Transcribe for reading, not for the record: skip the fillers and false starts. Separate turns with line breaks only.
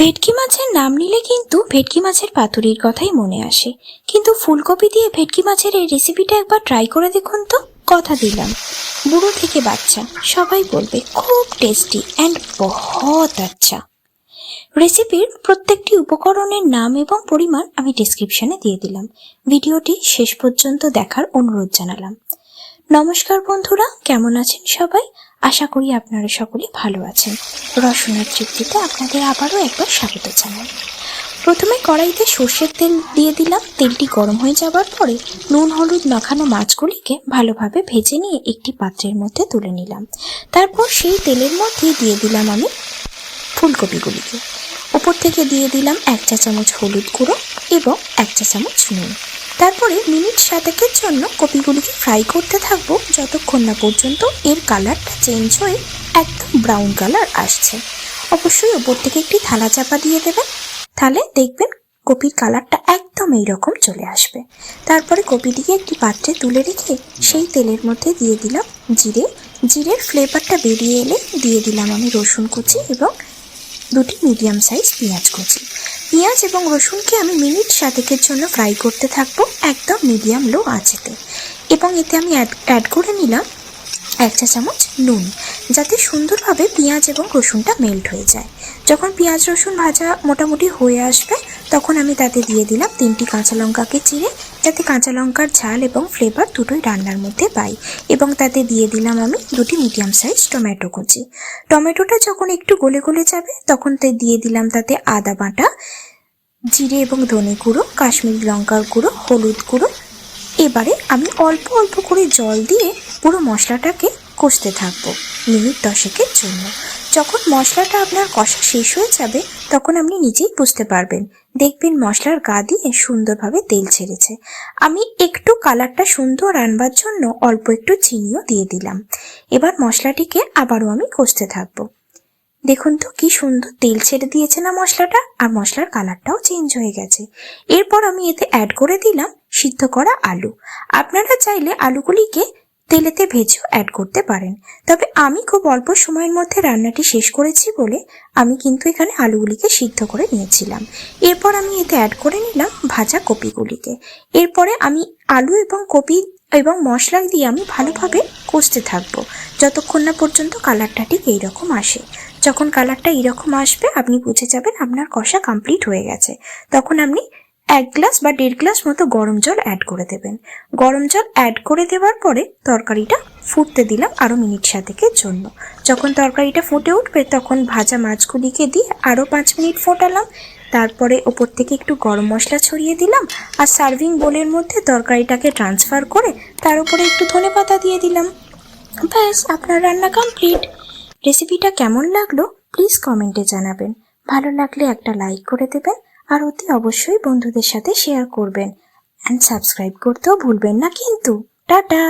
ভেটকি মাছের নাম নিলে কিন্তু ভেটকি মাছের পাতুরির কথাই মনে আসে। কিন্তু ফুলকপি দিয়ে ভেটকি মাছের এই রেসিপিটা একবার ট্রাই করে দেখুন তো। কথা দিলাম, বুড়ো থেকে বাচ্চা সবাই বলবে খুব টেস্টি অ্যান্ড বহুত আচ্ছা। রেসিপির প্রত্যেকটি উপকরণের নাম এবং পরিমাণ আমি ডেসক্রিপশনে দিয়ে দিলাম। ভিডিওটি শেষ পর্যন্ত দেখার অনুরোধ জানালাম। নমস্কার বন্ধুরা, কেমন আছেন সবাই? আশা করি আপনারা সকলে ভালো আছেন। রসনার তৃপ্তিতে আপনাদের আবারও একবার স্বাগত জানাই। প্রথমে কড়াইতে সর্ষের তেল দিয়ে দিলাম। তেলটি গরম হয়ে যাবার পরে নুন হলুদ মাখানো মাছগুলিকে ভালোভাবে ভেজে নিয়ে একটি পাত্রের মধ্যে তুলে নিলাম। তারপর সেই তেলের মধ্যে দিয়ে দিলাম আমি ফুলকপিগুলিকে। উপর থেকে দিয়ে দিলাম 1 চা চামচ হলুদ গুঁড়ো এবং 1 চা চামচ নুন। তারপরে মিনিট 7 জন্য কপিগুলিকে ফ্রাই করতে থাকবো যতক্ষণ না পর্যন্ত এর কালারটা চেঞ্জ হয়ে একদম ব্রাউন কালার আসছে। অবশ্যই ওপর থেকে একটি থালা চাপা দিয়ে দেবেন, তাহলে দেখবেন কপির কালারটা একদম এইরকম চলে আসবে। তারপরে কপিটিকে একটি পাত্রে তুলে রেখে সেই তেলের মধ্যে দিয়ে দিলাম জিরের ফ্লেভারটা বেরিয়ে এলে দিয়ে দিলাম আমি রসুন কুচি এবং 2টি মিডিয়াম সাইজ পেঁয়াজ কুচি। পেঁয়াজ এবং রসুনকে আমি মিনিট 7 জন্য ফ্রাই করতে থাকবো একদম মিডিয়াম লো আঁচেতে। এবং এতে আমি অ্যাড করে নিলাম 1 চা চামচ নুন, যাতে সুন্দরভাবে পেঁয়াজ এবং রসুনটা মেল্ট হয়ে যায়। যখন পেঁয়াজ রসুন ভাজা মোটামুটি হয়ে আসবে তখন আমি তাতে দিয়ে দিলাম 3টি কাঁচা লঙ্কাকে চিড়ে, যাতে কাঁচা লঙ্কার ঝাল এবং ফ্লেভার দুটোই রান্নার মধ্যে পাই। এবং তাতে দিয়ে দিলাম আমি 2টি মিডিয়াম সাইজ টমেটো কুচি। টমেটোটা যখন একটু গলে গলে যাবে তখন দিয়ে দিলাম তাতে আদা বাটা, জিরে এবং ধনে গুঁড়ো, কাশ্মীরি লঙ্কার গুঁড়ো, হলুদ গুঁড়ো। এবারে আমি অল্প অল্প করে জল দিয়ে পুরো মশলাটাকে কষতে থাকবো মিনিট 10 জন্য। যখন মশলাটা আপনার কষা শেষ হয়ে যাবে তখন আপনি নিজেই বুঝতে পারবেন, দেখবেন মশলার গা দিয়ে সুন্দরভাবে তেল ছেড়েছে। আমি একটু কালারটা সুন্দর আনবার জন্য অল্প একটু চিনিও দিয়ে দিলাম। এবার মশলাটিকে আবারও আমি কষতে থাকবো। দেখুন তো কি সুন্দর তেল ছেড়ে দিয়েছে না মশলাটা, আর মশলার কালারটাও চেঞ্জ হয়ে গেছে। এরপর আমি এতে অ্যাড করে দিলাম সিদ্ধ করা আলু। আপনারা চাইলে আলুগুলিকে তেলেতে ভেজেও অ্যাড করতে পারেন, তবে আমি খুব অল্প সময়ের মধ্যে রান্নাটি শেষ করেছি বলে আমি কিন্তু এখানে আলুগুলিকে সিদ্ধ করে নিয়েছিলাম। এরপর আমি এতে অ্যাড করে নিলাম ভাজা কপিগুলিকে। এরপরে আমি আলু এবং কপি এবং মশলা দিয়ে আমি ভালোভাবে কষতে থাকবো যতক্ষণ না পর্যন্ত কালারটা ঠিক এইরকম আসে। যখন কালারটা এইরকম আসবে আপনি বুঝে যাবেন আপনার কষা কমপ্লিট হয়ে গেছে। তখন আপনি 1 গ্লাস বা 1.5 গ্লাস মতো গরম জল অ্যাড করে দেবেন। গরম জল অ্যাড করে দেওয়ার পরে তরকারিটা ফুটতে দিলাম আরও মিনিট 7 জন্য। যখন তরকারিটা ফুটে উঠবে তখন ভাজা মাছগুলিকে দিয়ে আরও 5 মিনিট ফোটালাম। তারপরে ওপর থেকে একটু গরম মশলা ছড়িয়ে দিলাম আর সার্ভিং বোলের মধ্যে তরকারিটাকে ট্রান্সফার করে তার উপরে একটু ধনেপাতা দিয়ে দিলাম। ব্যাস, আপনার রান্না কমপ্লিট। রেসিপিটা কেমন লাগলো প্লিজ কমেন্টে জানাবেন। ভালো লাগলে একটা লাইক করে দেবেন আর অতি অবশ্যই বন্ধুদের সাথে শেয়ার করবেন। অ্যান্ড সাবস্ক্রাইব করতেও ভুলবেন না কিন্তু। টাটা।